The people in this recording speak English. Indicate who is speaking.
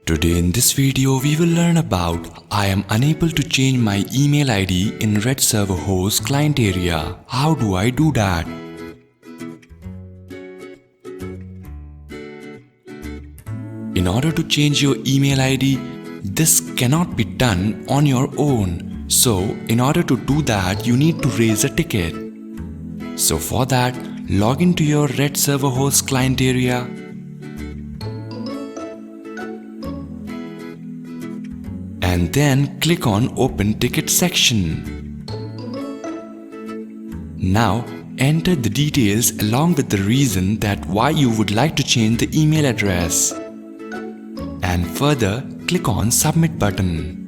Speaker 1: Today in this video we will learn about I am unable to change my email ID in Redserverhost client area. How do I do that? In order to change your email ID, this cannot be done on your own. So in order to do that, you need to raise a ticket. So for that, log into your Redserverhost client area. And then click on Open Ticket section. Now enter the details along with the reason that why you would like to change the email address. And further click on Submit button.